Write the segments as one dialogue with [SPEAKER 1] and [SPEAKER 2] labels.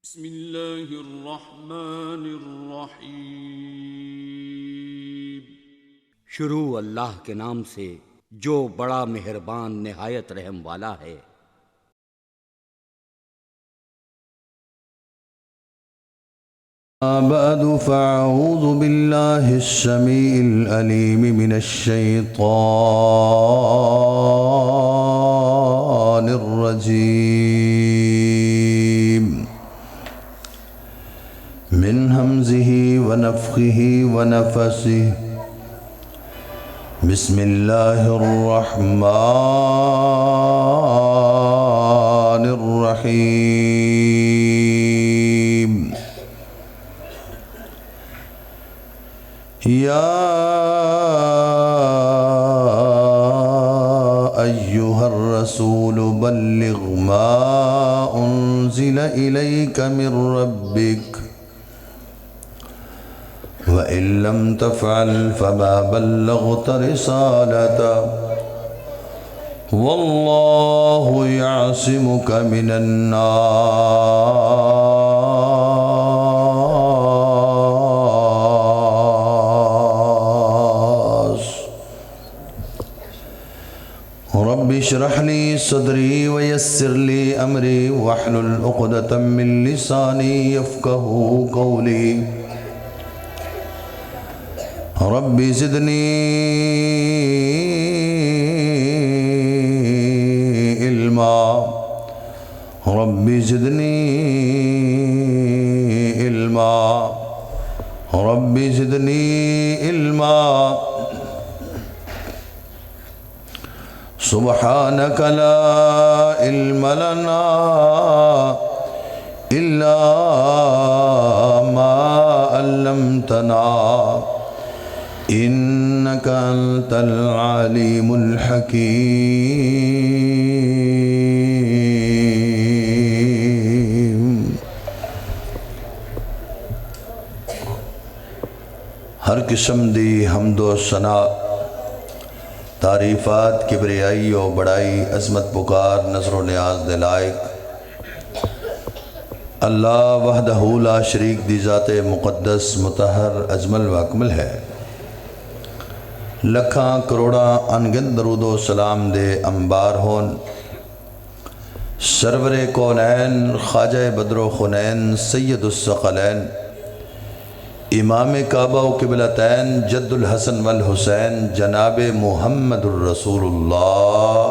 [SPEAKER 1] بسم اللہ الرحمن الرحیم۔
[SPEAKER 2] شروع اللہ کے نام سے جو بڑا مہربان نہایت رحم والا ہے۔
[SPEAKER 3] بعد فاعوذ باللہ السمیع العلیم من الشیطان الرجیم من ہمزہ ونفخہ ونفثہ بسم اللہ الرحمن الرحیم یا ایہا الرسول بلغ ما انزل الیک من ربک وَإِن لَّمْ تَفْعَلْ فَمَا بَلَّغْتَ رِسَالَتَهُ وَاللَّهُ يَعْصِمُكَ مِنَ النَّاسِ رَبِّ اشْرَحْ لِي صَدْرِي وَيَسِّرْ لِي أَمْرِي وَاحْلُلْ عُقْدَةً مِّن لِّسَانِي يَفْقَهُوا قَوْلِي رب زدنی علما رب زدنی علما رب زدنی علما سبحانك لا علم لنا إلا ما علمتنا إنك أنت العليم الحكيم۔ ہر قسم دی حمد و ثنا تعریفات کبریائی و بڑائی عظمت پکار نظر و نیاز دے لائق اللہ وحدہ لا شریک دی ذات مقدس مطہر اجمل و اکمل ہے۔ لکھاں کروڑاں انگن درود و سلام دے انبار ہون سرور کونین خواجہ بدر و خنین سید الثقلین امام کعبہ و قبلتین جد الحسن والحسین جناب محمد الرسول اللہ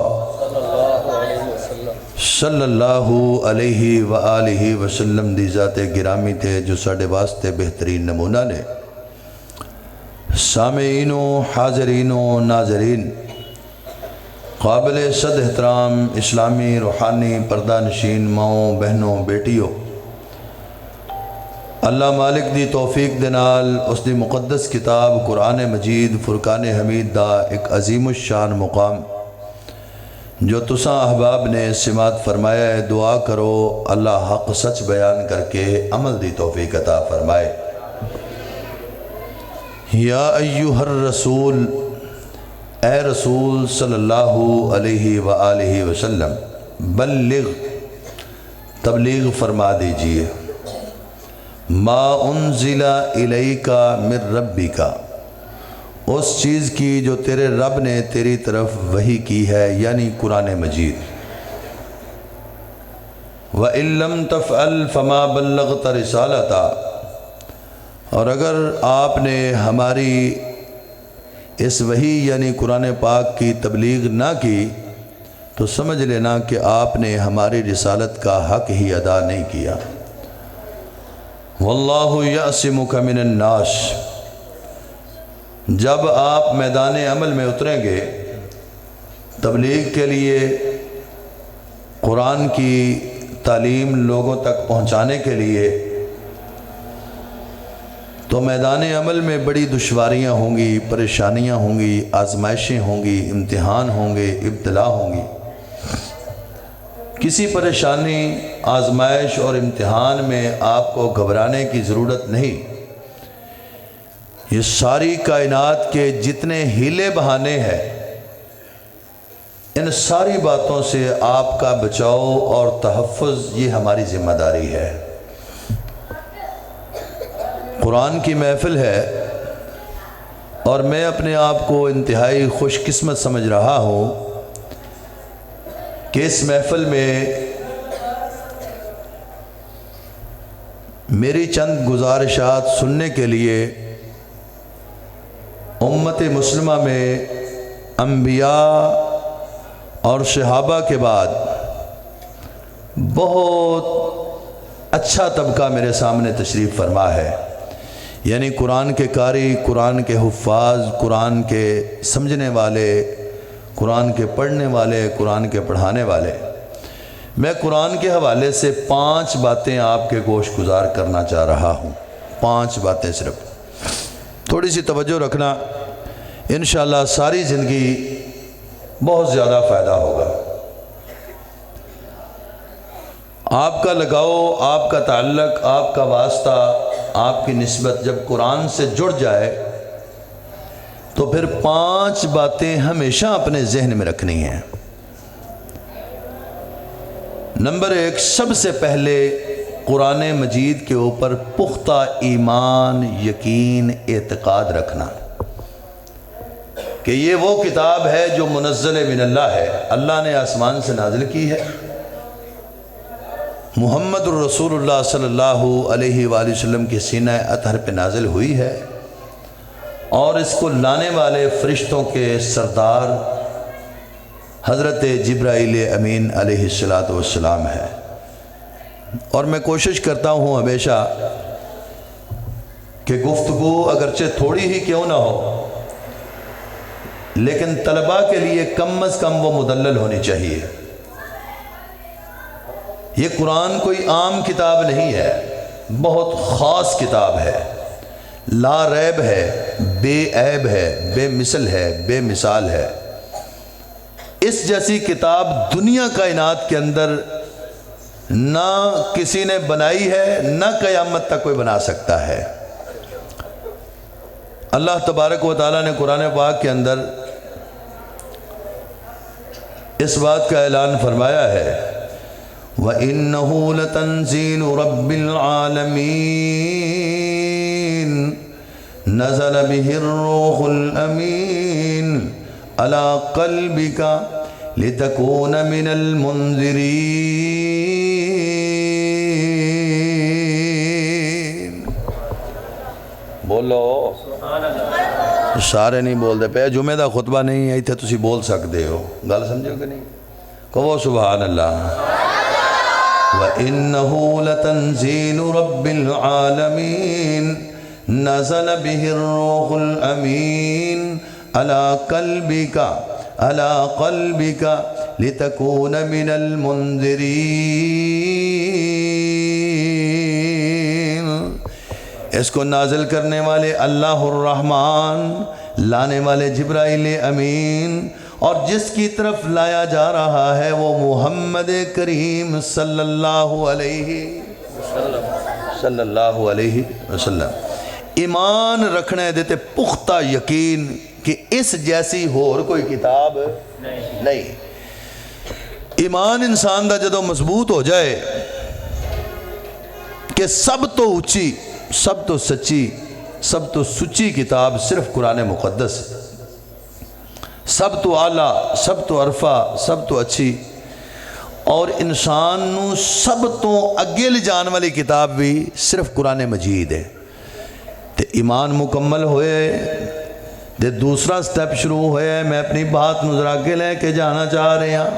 [SPEAKER 3] صلی اللہ علیہ وآلہ وسلم دی ذات گرامی تھے جو ساڑھے واسطے بہترین نمونہ نے۔ سامعین و حاضرین و ناظرین، قابل صد احترام اسلامی روحانی پردہ نشین ماؤں بہنوں بیٹیوں، اللہ مالک دی توفیق دے نال اس دی مقدس کتاب قرآن مجید فرقان حمید دا ایک عظیم الشان مقام جو تساں احباب نے سماعت فرمایا ہے، دعا کرو اللہ حق سچ بیان کر کے عمل دی توفیق عطا فرمائے۔ یا ایہا الرسول، اے رسول صلی اللہ علیہ وآلہ وسلم، بلغ تبلیغ فرما دیجئے، ما انزل الیک من ربک، اس چیز کی جو تیرے رب نے تیری طرف وحی کی ہے یعنی قرآن مجید۔ وَإِن لَّمْ تَفْعَلْ فَمَا بَلَّغْتَ رِسَالَتَهُ، اور اگر آپ نے ہماری اس وحی یعنی قرآن پاک کی تبلیغ نہ کی تو سمجھ لینا کہ آپ نے ہماری رسالت کا حق ہی ادا نہیں کیا۔ واللہ یعصمک من الناس، جب آپ میدان عمل میں اتریں گے تبلیغ کے لیے قرآن کی تعلیم لوگوں تک پہنچانے کے لیے، تو میدان عمل میں بڑی دشواریاں ہوں گی، پریشانیاں ہوں گی، آزمائشیں ہوں گی، امتحان ہوں گے، ابتلا ہوں گی۔ کسی پریشانی، آزمائش اور امتحان میں آپ کو گھبرانے کی ضرورت نہیں۔ یہ ساری کائنات کے جتنے ہیلے بہانے ہیں ان ساری باتوں سے آپ کا بچاؤ اور تحفظ یہ ہماری ذمہ داری ہے۔ قرآن کی محفل ہے اور میں اپنے آپ کو انتہائی خوش قسمت سمجھ رہا ہوں کہ اس محفل میں میری چند گزارشات سننے کے لیے امت مسلمہ میں انبیاء اور صحابہ کے بعد بہت اچھا طبقہ میرے سامنے تشریف فرما ہے، یعنی قرآن کے قاری، قرآن کے حفاظ، قرآن کے سمجھنے والے، قرآن کے پڑھنے والے، قرآن کے پڑھانے والے۔ میں قرآن کے حوالے سے 5 باتیں آپ کے گوش گزار کرنا چاہ رہا ہوں، 5 باتیں صرف، تھوڑی سی توجہ رکھنا، انشاءاللہ ساری زندگی بہت زیادہ فائدہ ہوگا۔ آپ کا لگاؤ، آپ کا تعلق، آپ کا واسطہ، آپ کی نسبت جب قرآن سے جڑ جائے تو پھر 5 باتیں ہمیشہ اپنے ذہن میں رکھنی ہیں۔ نمبر 1، سب سے پہلے قرآن مجید کے اوپر پختہ ایمان، یقین، اعتقاد رکھنا کہ یہ وہ کتاب ہے جو منزل من اللہ ہے، اللہ نے آسمان سے نازل کی ہے، محمد الرسول اللہ صلی اللہ علیہ وآلہ وسلم کے سینہ اطہر پہ نازل ہوئی ہے، اور اس کو لانے والے فرشتوں کے سردار حضرت جبرائیل امین علیہ السلام ہے۔ اور میں کوشش کرتا ہوں ہمیشہ کہ گفتگو اگرچہ تھوڑی ہی کیوں نہ ہو لیکن طلباء کے لیے کم از کم وہ مدلل ہونی چاہیے۔ یہ قرآن کوئی عام کتاب نہیں ہے، بہت خاص کتاب ہے، لا ریب ہے، بے عیب ہے، بے مثل ہے، بے مثال ہے۔ اس جیسی کتاب دنیا کائنات کے اندر نہ کسی نے بنائی ہے، نہ قیامت تک کوئی بنا سکتا ہے۔ اللہ تبارک و تعالیٰ نے قرآن پاک کے اندر اس بات کا اعلان فرمایا ہے، وَإِنَّهُ لَتَنزِيلُ رَبِّ الْعَالَمِينَ نَزَلَ بِهِ الرُّوحُ الْأَمِينُ عَلَى قَلْبِكَ لِتَكُونَ مِنَ الْمُنذِرِينَ۔ بولو، سارے نہیں بول دے پہ، جمعہ دا خطبہ نہیں ہے، تھے تسی بول سکتے ہو، گل سمجھو کہ نہیں؟ کہو سبحان اللہ۔ وَإِنَّهُ لَتَنزِيلُ رَبِّ الْعَالَمِينَ نَزَلَ بِهِ الرُّوحُ الْأَمِينُ عَلَى قَلْبِكَ لِتَكُونَ مِنَ الْمُنذِرِينَ۔ اس کو نازل کرنے والے اللہ الرحمن، لانے والے جبرائیل امین، اور جس کی طرف لایا جا رہا ہے وہ محمد کریم صلی اللہ علیہ وسلم۔ ایمان رکھنے دیتے پختہ یقین کہ اس جیسی اور کوئی کتاب نہیں۔ ایمان انسان دا جدو مضبوط ہو جائے کہ سب تو اونچی، سب تو سچی، سب تو سچی کتاب صرف قرآن مقدس ہے، سب تو اعلیٰ، سب تو عرفہ، سب تو اچھی، اور انسان نو سب تو اگے لے جان والی کتاب بھی صرف قرآن مجید ہے۔ تے ایمان مکمل ہوئے تے دوسرا سٹیپ شروع ہوئے، میں اپنی بات نو ذرا اگے لے کے جانا چاہ رہے ہیں۔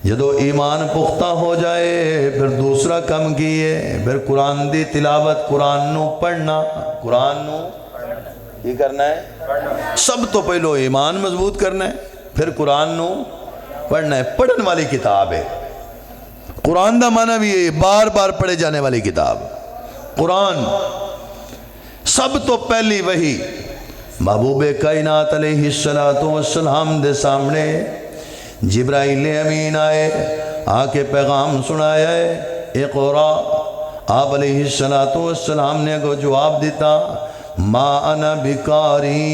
[SPEAKER 3] جدو ایمان پختہ ہو جائے پھر دوسرا کم کیے، پھر قرآن دی تلاوت، قرآن نو پڑھنا، قرآن نو یہ کرنا ہے، سب تو پہلو ایمان مضبوط کرنا ہے، پھر قرآن نو پڑھنا ہے۔ پڑھن والی کتاب ہے قرآن، دا معنی بھی ہے بار بار پڑھے جانے والی کتاب۔ قرآن سب تو پہلی وحی محبوب کائنات علیہ السلام دے سامنے جبرائیل امین آئے، آ کے پیغام سنایا ہے، اقرا۔ آپ علیہ السلام نے کو جواب دیتا، ما انا بکاری،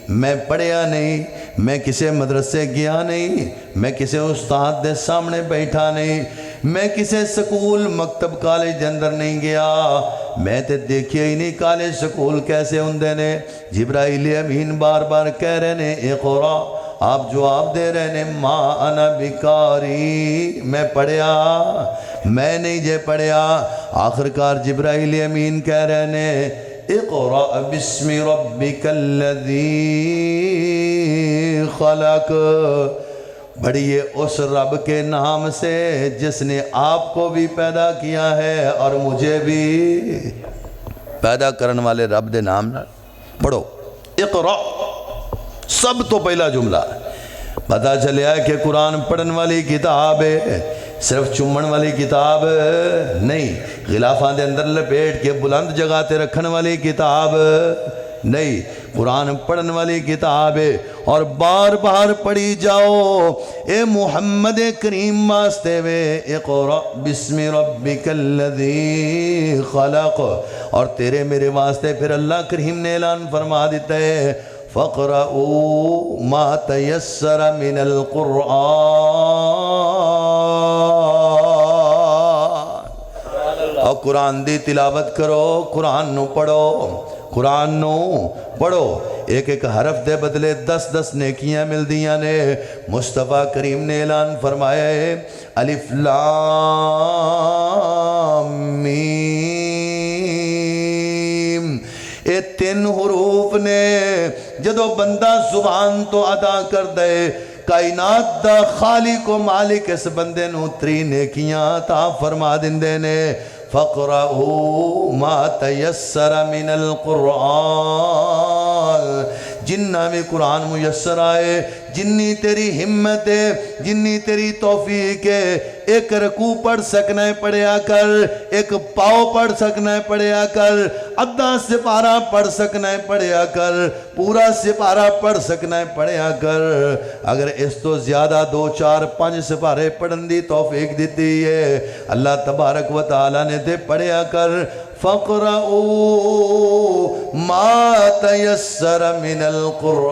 [SPEAKER 3] میں پڑھیا نہیں، میں کسی مدرسے گیا نہیں، میں کسی استاد دے سامنے بیٹھا نہیں، میں کسے سکول مکتب کالج دے اندر نہیں گیا، میں تے دیکھیا ہی نہیں کالج سکول کیسے ہوندے نے۔ جبرائیل امین بار بار کہہ رہے نے اقرا، آپ جواب دے رہے نے ما انا بکاری، میں پڑھیا، میں نہیں جے پڑھیا۔ آخرکار جبرائیل امین کہہ رہے نے اقرأ بسم ربک الذی خلق، پڑھیے اس رب کے نام سے جس نے آپ کو بھی پیدا کیا ہے اور مجھے بھی۔ پیدا کرن والے رب دے نام نہ پڑھو اقرأ، سب تو پہلا جملہ۔ پتہ چلیا ہے کہ قرآن پڑھن والی کتاب ہے، صرف چمن والی کتاب نہیں، غلافاں دے اندر لپیٹ کے بلند جگہ تے رکھن والی کتاب نہیں، قرآن پڑھن والی کتاب ہے، اور بار بار پڑھی جاؤ۔ اے محمد کریم واسطے وے اقرأ بسم ربک الذی خلق، اور تیرے میرے واسطے پھر اللہ کریم نے اعلان فرما دیتا ہے فَقْرَؤُوا مَا تَيَسَّرَ مِنَ الْقُرْآنِ، اور قرآن دی تلاوت کرو، قرآن نو پڑھو، قرآن نو پڑھو۔ ایک ایک حرف دے بدلے 10 نیکیاں مل دیاں نے۔ مصطفیٰ کریم نے اعلان فرمایا ہے الف لام میم، اے 3 حروف نے جدو بندہ زبان تو ادا کر دے، کائنات دا خالق و مالک اس بندے نو 3 نیکیاں عطا فرما دیندے نے۔ فَقْرَؤُوا مَا تَيَسَّرَ مِنَ الْقُرْآنِ، جنہ میں قرآن میسر آئے، جنی تیری ہمت ہے، جنی تیری توفیق ہے، ایک رکوع پڑھ سکنا ہے پڑھیا کر، ایک پاؤ پڑھ سکنا ہے پڑھیا کر، آدھا سپارہ پڑھ سکنا ہے پڑھیا کر، پورا سپارہ پڑھ سکنا ہے پڑھیا کر۔ اگر اس تو زیادہ 2 4 5 سپارے پڑھن دی توفیق دیتی ہے اللہ تبارک و تعالیٰ نے دے پڑھیا کر۔ فَقْرَؤُوا مَا تَيَسَّرَ مِنَ الْقُرْآنِ،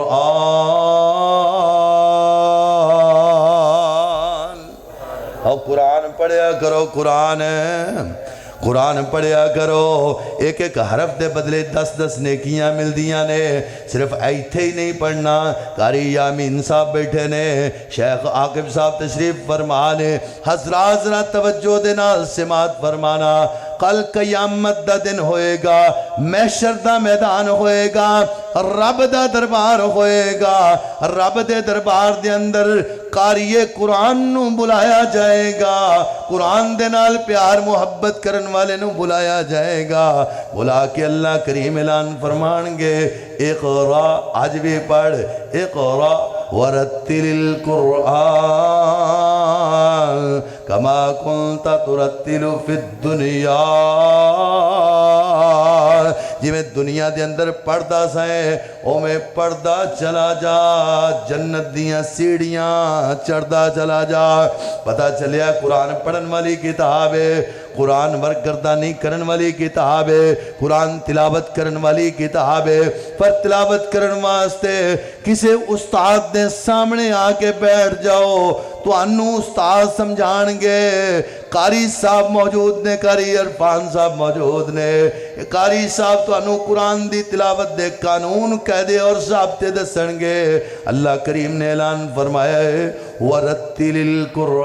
[SPEAKER 3] اور قرآن پڑھیا کرو، قرآن پڑھیا کرو۔ ایک ایک حرف دے بدلے 10 نیکیاں مل دیاں نے۔ صرف ایتھے ہی نہیں پڑھنا، قاری یامین صاحب بیٹھے نے، شیخ عاقب صاحب تشریف فرما نے، حضرات ذرا توجہ دے نال سماعت فرمانا۔ کل قیامت دا دن ہوئے گا، محشر دا میدان ہوئے گا، رب دا دربار ہوئے گا، رب دے دربار دے اندر قاری قرآن نو بلایا جائے گا، قرآن دے نال پیار محبت کرن والے نو بلایا جائے گا، بلا کے اللہ کریم اعلان فرمان گے اقرا، آج بھی پڑھ اقرا ورتل القرآن کما کنت ترتل فی الدنیا، جی میں دنیا دے اندر پڑھدا سائیں او میں پڑھدا چلا جا، جنت دیاں سیڑیاں چڑھدا چلا جا۔ پتہ چلیا قرآن پڑھن والی کتاب ہے، قرآن ورگردانی کرن والی کتاب ہے، قرآن تلاوت کرن والی کتاب ہے۔ پر تلاوت کرن واسطے کسے استاد دے سامنے آ کے بیٹھ جاؤ تو انہوں استاد سمجھان گے، قاری صاحب موجود نے، قاری عرفان صاحب موجود نے، قاری صاحب تو انہوں قرآن دی تلاوت دے قانون قیدے اور ضابطے دسن گے۔ اللہ کریم نے اعلان فرمایا ہے وَرَتِّلِ الْقُرْآنِ،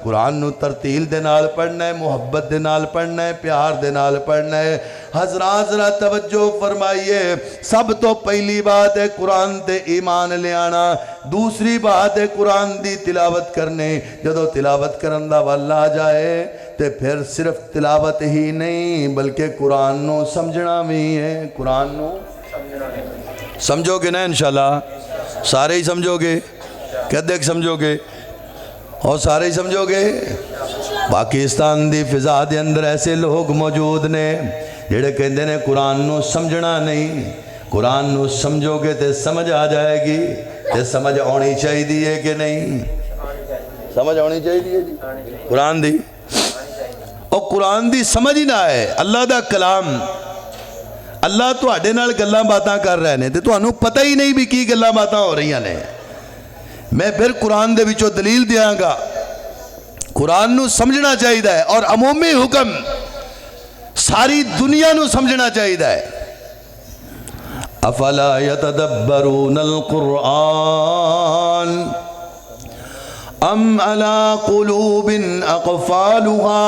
[SPEAKER 3] قرآن نو ترتیل دے نال پڑھنا ہے، محبت دے نال پڑھنا ہے، پیار دے نال پڑھنا ہے۔ حضرات ذرا توجہ فرمائیے، سب تو پہلی بات ہے قرآن تے ایمان لے آنا، دوسری بات ہے قرآن دی تلاوت کرنے۔ جدو تلاوت کرن دا وال آ جائے تے پھر صرف تلاوت ہی نہیں بلکہ قرآن نو سمجھنا بھی ہے، قرآن نو سمجھو گے نا انشاءاللہ، سارے ہی سمجھو گے، کدے سمجھو گے اور سارے ہی سمجھو گے۔ پاکستان دی فضا دے اندر ایسے لوگ موجود نے جڑے کہندے نے قرآن نو سمجھنا نہیں، قرآن نو سمجھو گے تے سمجھ آ جائے گی، تے سمجھ آنی چاہیے کہ نہیں؟ سمجھ آنی چاہیے جی قرآن دی، اور قرآن دی سمجھ ہی نہ ہے۔ اللہ دا کلام، اللہ تو اڈے نال گلاں باتاں کر رہے نے تے تو انہوں پتہ ہی نہیں بھی کی گلاں باتاں ہو رہی ہیں نے۔ میں پھر قرآن دے وچوں دلیل دیاں گا. قرآن نو سمجھنا چاہیے ہے اور عمومی حکم ساری دنیا نو سمجھنا چاہیے ہے. افلا یتدبرون القرآن ام علی قلوب اقفالها،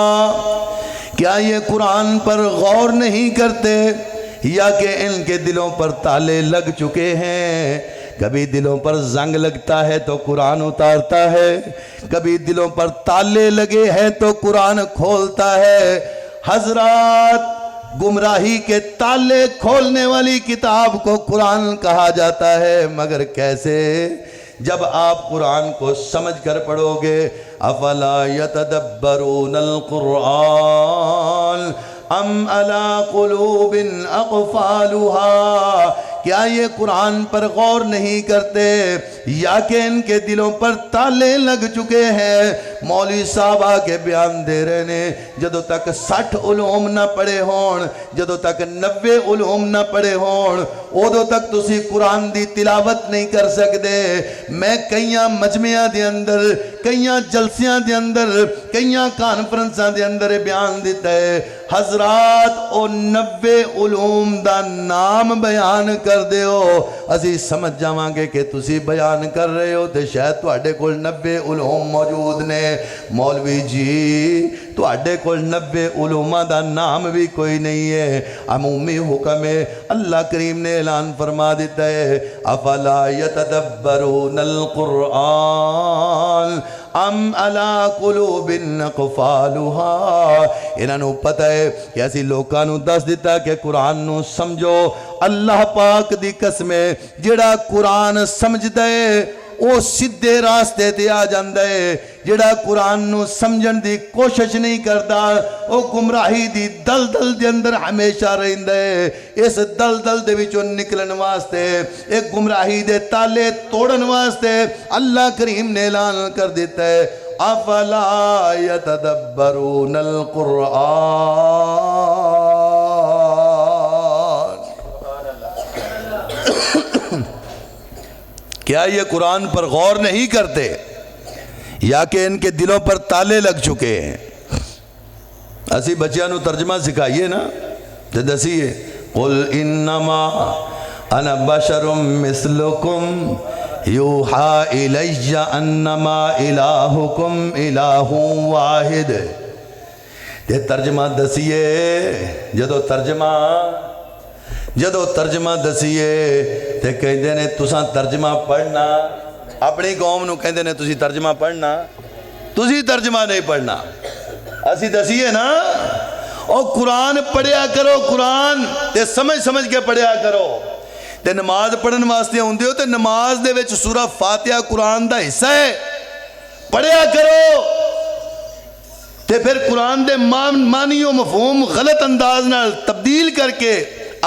[SPEAKER 3] کیا یہ قرآن پر غور نہیں کرتے یا کہ ان کے دلوں پر تالے لگ چکے ہیں؟ کبھی دلوں پر زنگ لگتا ہے تو قرآن اتارتا ہے، کبھی دلوں پر تالے لگے ہیں تو قرآن کھولتا ہے. حضرات، گمراہی کے تالے کھولنے والی کتاب کو قرآن کہا جاتا ہے، مگر کیسے؟ جب آپ قرآن کو سمجھ کر پڑھو گے. افلا یتدبرون القرآن ام علی قلوب اقفالها، کیا یہ قرآن پر غور نہیں کرتے یا کہ ان کے دلوں پر تالے لگ چکے ہیں؟ مولوی صاحب آ کے بیان دے رہے نے، جدو تک 60 علوم نہ پڑھے ہون، جدو تک 90 علوم نہ پڑھے ہون، ادو تک تسی قرآن دی تلاوت نہیں کر سکتے. میں کئیاں مجمعہ دے اندر، کئیاں جلسیاں دے اندر، کئیاں کانفرنساں دے اندر بیان دیتا ہے، حضرات او 90 علوم دا نام بیان کر دیو، اسی سمجھ جاواں گے کہ تسی بیان کر رہے ہو تے شاید تواڈے کول 90 علوم موجود نے. مولوی جی، تواڈے کول 90 علوماں دا نام بھی کوئی نہیں ہے. عمومی حکم ہے، اللہ کریم نے اعلان فرما دیتا ہے افلا یتدبرون القرآن ام علی قلوب اقفالها. انہاں نو پتہ ہے کہ اسی لوکاں نو دس دیتا کہ قرآن نو سمجھو. اللہ پاک دی قسم ہے، جڑا قرآن سمجھدا ہے او سیدھے راستے تے آ جاندا ہے، جڑا قرآن نو سمجھن دی کوشش نہیں کردا او گمراہی دی دلدل دے اندر ہمیشہ رہندا ہے. اس دلدل دے وچوں نکلن واسطے، ایک گمراہی دے تالے توڑن واسطے اللہ کریم نے اعلان کر دیتا ہے افلا یتدبرون القرآن. کیا یہ قرآن پر غور نہیں کرتے یا کہ ان کے دلوں پر تالے لگ چکے ہیں؟ اسی بچیاں نو ترجمہ سکھائیے نا، تو دسیے قل انما انا بشر مثلکم یوحا الی انما الہکم الہ واحد. یہ ترجمہ دسیے. جدو ترجمہ دسیے تے کہندے نے تساں ترجمہ پڑھنا. اپنی قوم نو کہندے نے تسی ترجمہ پڑھنا، تسی ترجمہ نہیں پڑھنا. اسی دسیے نا، او قرآن پڑھیا کرو، قرآن تے سمجھ کے پڑھیا کرو. تے نماز پڑھن واسطے ہوندے ہو تے نماز دے وچ سورہ فاتحہ قرآن دا حصہ ہے، پڑھیا کرو. تے پھر قرآن دے معنی و مفہوم غلط انداز نال تبدیل کر کے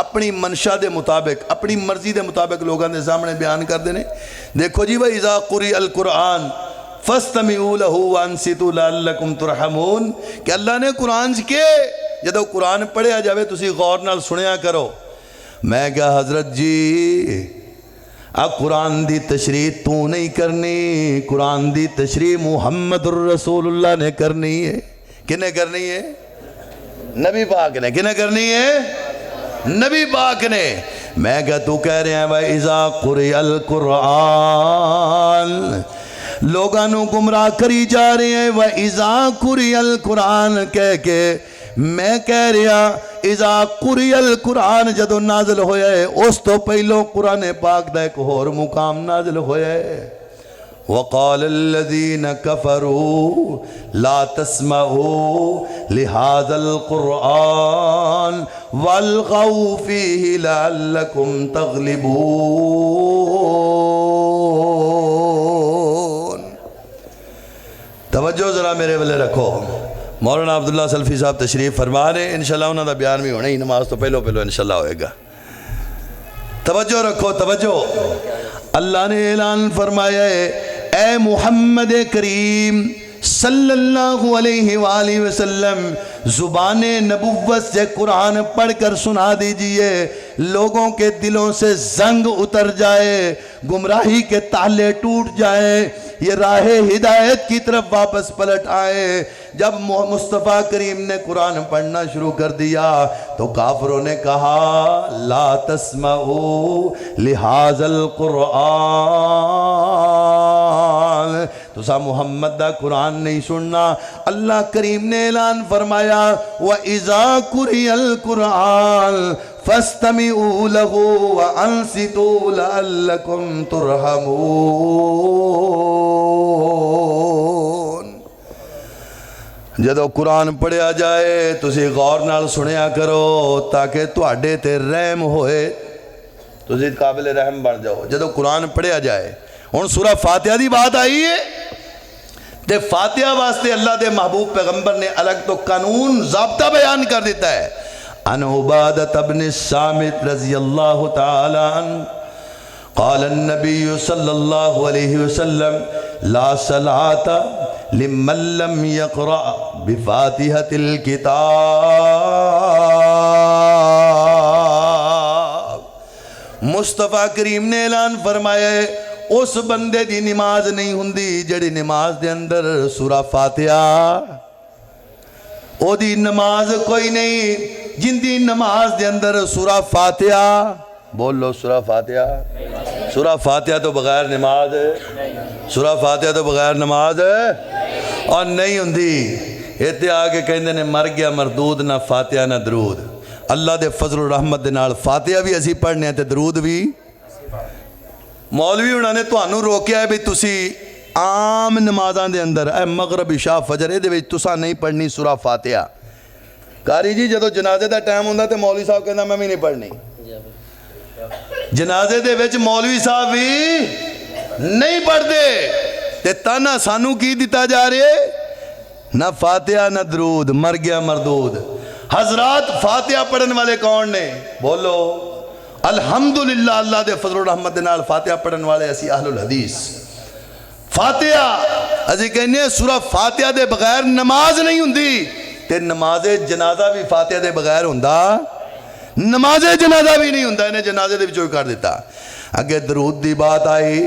[SPEAKER 3] اپنی منشا دے مطابق، اپنی مرضی دے مطابق لوگاں دے سامنے بیان کر دینے. دیکھو جی وَإِذَا قُرِئَ الْقُرْآنِ فَاسْتَمِعُوا لَهُ وَأَنصِتُوا لَعَلَّكُمْ تُرْحَمُونَ کہ اللہ نے قرآن کے جدو قرآن پڑھیا جاوے تسی غور نال سنیا کرو. میں کہا حضرت جی اب قرآن دی تشریح تو نہیں کرنی، قرآن دی تشریح محمد الرسول اللہ نے کرنی ہے. کنے کرنی ہے؟ نبی پاک نے. کنے کرنی ہے؟ نبی پاک نے. میں کہا تو کہہ رہے ہیں وَإِذَا قُرِئَ الْقُرْآنِ، لوگانوں گمراہ کری جا رہے ہیں وَإِذَا قُرِئَ الْقُرْآنِ کہہ کے. میں کہہ رہا اِذَا قُرِئَ الْقُرْآنِ جدو نازل ہویا ہے اس تو پہلو قرآن پاک دا ایک اور مقام نازل ہویا ہے. وَقَالَ الَّذِينَ كَفَرُوا لَا تَسْمَعُوا لِهَذَا الْقُرْآنِ وَالْغَوْا فِيهِ لَعَلَّكُمْ تَغْلِبُونَ. توجہ ذرا میرے والے رکھو. مولانا عبداللہ سلفی صاحب تشریف فرما رہے ہیں، انشاءاللہ انہوں دا بیان بھی ہونا ہی نماز تو پہلو انشاءاللہ ہوئے گا. توجہ رکھو توجہ. اللہ نے اعلان فرمایا ہے اے محمد کریم صلی اللہ علیہ وآلہ وسلم زبان نبوت سے قرآن پڑھ کر سنا دیجئے، لوگوں کے دلوں سے زنگ اتر جائے، گمراہی کے تالے ٹوٹ جائیں، یہ راہ ہدایت کی طرف واپس پلٹ آئے۔ جب مصطفیٰ کریم نے قرآن پڑھنا شروع کر دیا تو کافروں نے کہا لا تسمعوا لہذا القرآن، تو سا محمد دا قرآن نہیں سننا۔ اللہ کریم نے اعلان فرمایا وَإِذَا قُرِئَ الْقُرْآنُ فَاسْتَمِعُوا لَهُ وَأَنصِتُوا لَعَلَّكُمْ تُرْحَمُونَ۔ جدو قرآن پڑھیا جائے تسی غور نال سنیا کرو تاکہ تواڈے تے رحم ہوئے، تسی قابل رحم بن جاؤ۔ جدو قرآن پڑھیا جائے، ہن سورہ فاتحہ دی بات آئی ہے تے فاتحہ واسطے اللہ دے محبوب پیغمبر نے الگ تو قانون ضابطہ بیان کر دیتا ہے۔ عن عبادۃ بن الصامت رضی اللہ تعالی عنہ قال النبی صلی اللہ علیہ وسلم لا صلاة لمن لم يقرأ بفاتحة الكتاب۔ مصطفیٰ کریم نے اعلان فرمایا ہے اس بندے دی نماز نہیں ہوندی جڑی نماز دے اندر سورہ فاتحہ، او دی نماز کوئی نہیں جن دی نماز دے اندر سورہ فاتحہ، بول لو سورہ فاتحہ، سورہ فاتحہ تو بغیر نماز ہے، سورہ فاتحہ تو بغیر نماز ہے اور نہیں ہوندی۔ ایتے آگے کہندے نے مر گیا مردود، نہ فاتحہ نہ درود۔ اللہ دے فضل و رحمت دے نال فاتحہ بھی اسی پڑھنے ہیں تے درود بھی۔ مولوی انہوں نے تانوں روکیا ہے بھی تسی عام نمازاں دے اندر اے مغرب عشاء فجر دے وچ تساں نہیں پڑھنی سورہ فاتحہ۔ قاری جی جدو جنازے دا ٹائم ہوندا تے مولوی صاحب کہندا میں بھی نہیں پڑھنی، جنازے دے وچ مولوی صاحب بھی نہیں پڑھ دے تے تانا سانو کی دیتا جا رہے، نہ فاتحہ نہ درود، مر گیا مردود۔ حضرات فاتحہ پڑھن والے کون نے؟ بولو الحمدللہ، اللہ دے فضل و رحمت دے نال فاتحہ پڑھن والے اسی اہل الحدیث۔ فاتحہ اسی کہنے ہیں سورہ فاتحہ دے بغیر نماز نہیں ہوندی تے نماز جنازہ بھی فاتحہ دے بغیر ہوندا، نماز جنازہ بھی نہیں ہوندا، انہیں جنازے دے وچوں کر دیتا۔ اگے درود دی بات آئی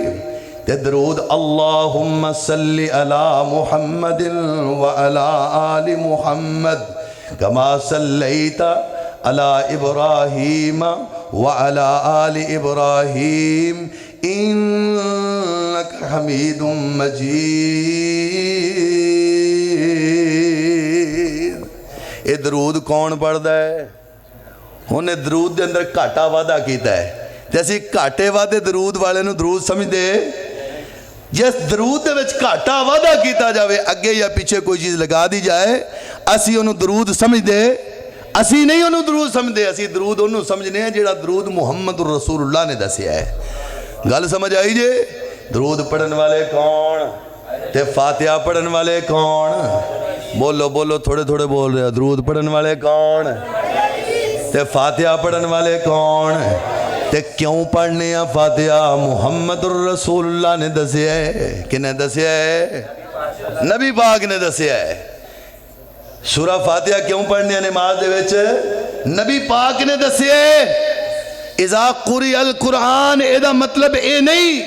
[SPEAKER 3] تے درود اللہم صلی علی محمد وعلی آل محمد کما صلیت علی ابراہیم وعلی آل ابراہیم انک حمید مجید۔ اے درود کون پڑھدا ہے؟ انہیں درود دے اندر گھاٹا وعدہ کیتا ہے تے اسی گھاٹے وعدے درود والے نو درود سمجھ دے، جس درود دے وچ گھاٹا وعدہ کیتا جاوے اگے یا پیچھے کوئی چیز لگا دی جائے اسی انہوں درود سمجھ دے، اسی نہیں انہوں درود سمجھ دے، اسی درود انہوں سمجھنے ہیں جیڑا درود محمد رسول اللہ نے دسیا ہے۔ گل سمجھ آئی جے؟ درود پڑھن والے کون تے فاتحہ پڑھن والے کون؟ بولو بولو تھوڑے تھوڑے بول رہے، درود پڑھن والے کون تے فاتحہ پڑھن والے کون تے کیوں پڑھنے ہیں فاتحہ؟ محمد الرسول اللہ نے دسیا ہے، کنے دسیا ہے؟ نبی پاک نے دسیا ہے۔ سورہ فاتحہ کیوں پڑھنے ہیں نماز دے وچ؟ نبی پاک نے دسیا ہے۔ اذا قرئ القرآن اے دا مطلب اے نہیں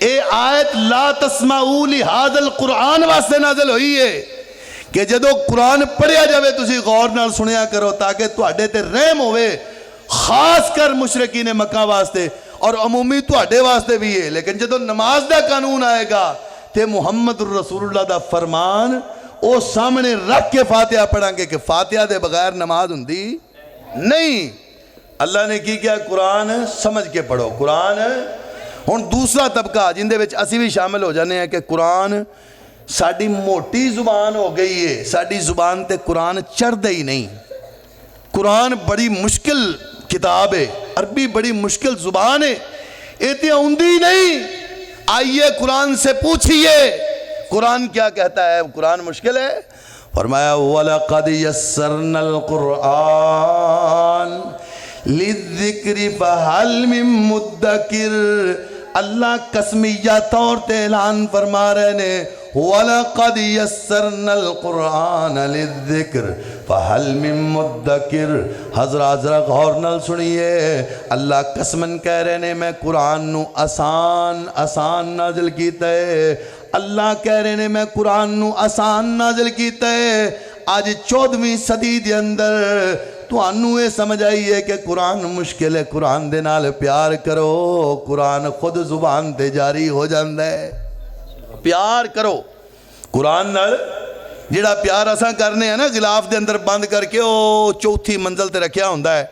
[SPEAKER 3] اے آیت لا تسمعوا لہذا القرآن واسطے نازل ہوئی ہے کہ جدو قرآن پڑھیا جاوے تسی غور نال سنیا کرو تاکہ تواڈے تے رحم ہوئے، خاص کر مشرکین مکہ واسطے اور عمومی تواڈے واسطے بھی ہے۔ لیکن جدو نماز دا قانون آئے گا تے محمد الرسول اللہ دا فرمان او سامنے رکھ کے فاتحہ پڑھیں گے کہ فاتحہ دے بغیر نماز ہوندی نہیں۔ اللہ نے کی کیا؟ قرآن سمجھ کے پڑھو۔ قرآن ہن دوسرا طبقہ جن دے وچ اسی بھی شامل ہو جانے ہیں کہ قرآن ساڑی موٹی زبان ہو گئی ہے، ساڑی زبان تے قرآن چڑھ دے ہی نہیں۔ قرآن بڑی مشکل کتاب ہے، عربی بڑی مشکل زبان ہے، ایتے ہوندی نہیں۔ آئیے قرآن سے پوچھئے قرآن کیا کہتا ہے؟ قرآن مشکل ہے؟ فرمایا وَلَقَدْ يَسَّرْنَا الْقُرْآنَ لِلذِّكْرِ فَهَلْ مِن مُدَّكِرٍ اللہ قسمیہ طور تے اعلان فرما رہے نے وَلَقَدْ يَسَّرْنَا الْقُرْآنَ لِلذِّكْرِ فَهَلْ مِن مُدَّكِرٍ۔ حضرات ذرا غور نال سنیے، اللہ قسمن کہہ رہے نے میں قرآن نو آسان نازل کیتا ہے، اللہ کہہ رہے نے میں قرآن نو آسان نازل کیتا ہے۔ آج 14ویں صدی دے اندر تو انہوں یہ سمجھ آئی ہے کہ قرآن مشکل ہے، قرآن دے نال پیار کرو، قرآن خود زبان تے جاری ہو جاندہ ہے۔ پیار کرو قرآن نال، جڑا پیار اساں کرنے ہیں نا غلاف دے اندر بند کر کے او چوتھی منزل تے رکھیا ہوندہ ہے،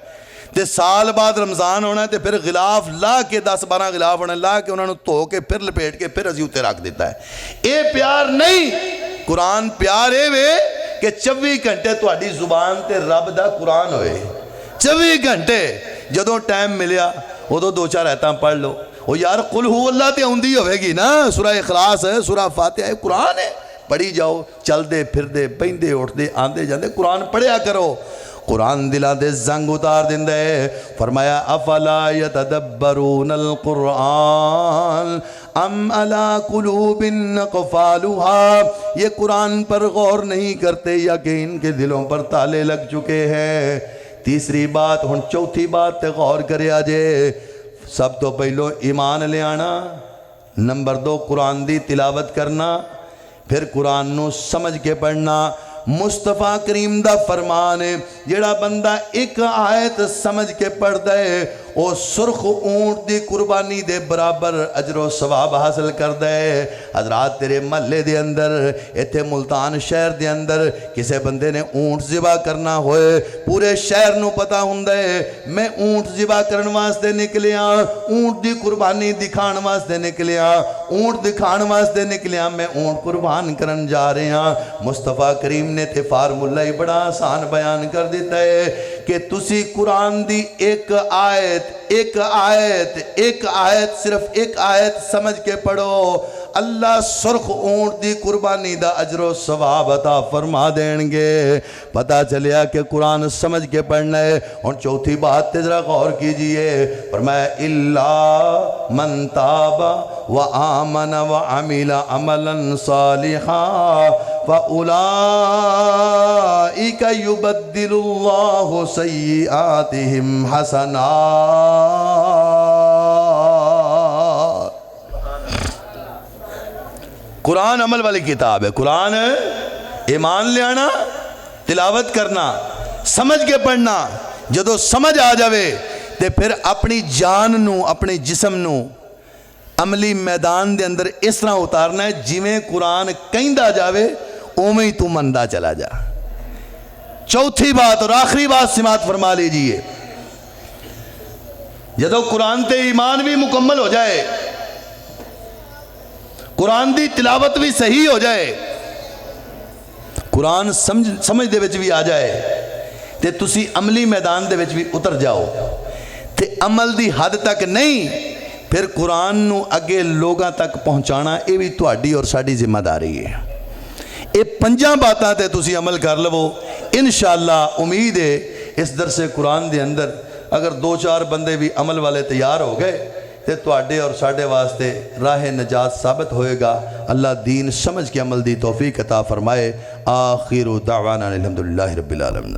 [SPEAKER 3] تے سال بعد رمضان ہونا ہے تے پھر غلاف لا کے 10-12 غلاف ہونا ہے، لا کے انہوں نے دھو کے پھر لپیٹ کے پھر ازیوں تے رکھ دیتا ہے۔ اے پیار نہیں، قرآن پیار اے وے کہ 24 گھنٹے تو اڈی زبان تے رب دا قرآن ہوئے، 24 گھنٹے جدوں ٹائم ملیا ادو 2-4 آیتاں پڑھ لو۔ وہ یار قل ہو اللہ تے ہوندی ہوئے گی نا، سورہ اخلاص ہے، سورہ فاتحہ ہے، قرآن ہے، پڑھی جاؤ، چل دے پھر دے بیندے اٹھ دے آندے جاندے قرآن پڑھیا کرو۔ قرآن دلہ دے زنگ اتار دیندہ ہے، فرمایا افلا یتدبرون القرآن ام علی قلوب اقفالها، یہ قرآن پر غور نہیں کرتے یا کہ ان کے دلوں پر تالے لگ چکے ہیں۔ تیسری بات، ہن چوتھی بات تے غور کرے آجے، سب تو پہلو ایمان لے آنا، نمبر 2 قرآن دی تلاوت کرنا، پھر قرآن نو سمجھ کے پڑھنا۔ مصطفیٰ کریم دا فرمان ہے جڑا بندہ ایک آیت سمجھ کے پڑھ دے او سرخ اونٹ دی قربانی دے برابر اجر و ثواب حاصل کر دے۔ حضرات تیرے محلے دے اندر، ایتھے ملتان شہر دے اندر کسے بندے نے اونٹ ذبح کرنا ہوئے، پورے شہر نو پتا ہوندے میں اونٹ ذبح کرن واسطے نکلیاں، اونٹ دی قربانی دکھان واسطے نکلیاں، اونٹ دکھان واسطے نکلیاں، میں اونٹ قربان کرن جا رہے ہیں۔ مصطفیٰ کریم نے تے فارمولہ ہی بڑا آسان بیان کر دیتا ہے کہ تسی قرآن دی ایک آیت صرف ایک آیت سمجھ کے پڑھو، اللہ سرخ اونٹ دی قربانی دا اجر و ثواب عطا فرما دیں گے۔ پتہ چلیا کہ قرآن سمجھ کے پڑھنا ہے۔ اور چوتھی بات تے ذرا غور کیجئے، فرمایا الا من تاب و آمن و عمل عملا صالحا فَأُولَئِكَ يُبَدِّلُ اللَّهُ سَيِّئَاتِهِمْ حَسَنَاتٍ۔ قرآن عمل والی کتاب ہے، قرآن ایمان لے آنا، تلاوت کرنا، سمجھ کے پڑھنا، جدو سمجھ آ جاوے تے پھر اپنی جان نو، اپنے جسم نو عملی میدان دے اندر اس طرح اتارنا ہے جویں قرآن کہندا جاوے اومیں ہی تو مندہ چلا جا۔ چوتھی بات اور آخری بات سماعت فرما لیجئے، جدو قرآن تے ایمان بھی مکمل ہو جائے، قرآن دی تلاوت بھی صحیح ہو جائے، قرآن سمجھ دے وچ بھی آ جائے تے تسی عملی میدان دے وچ بھی اتر جاؤ تے عمل دی حد تک نہیں، پھر قرآن نو اگے لوگاں تک پہنچانا یہ بھی تہاڈی اور ساڈی ذمہ داری ہے۔ یہ 5 باتاں تے تسی عمل کر لو، انشاءاللہ امید ہے اس درس قرآن دے اندر اگر 2-4 بندے بھی عمل والے تیار ہو گئے تے تواڈے اور ساڈے واسطے راہ نجات ثابت ہوئے گا۔ اللہ دین سمجھ کے عمل دی توفیق عطا فرمائے۔ آخر دعوانا الحمدللہ رب العالمین۔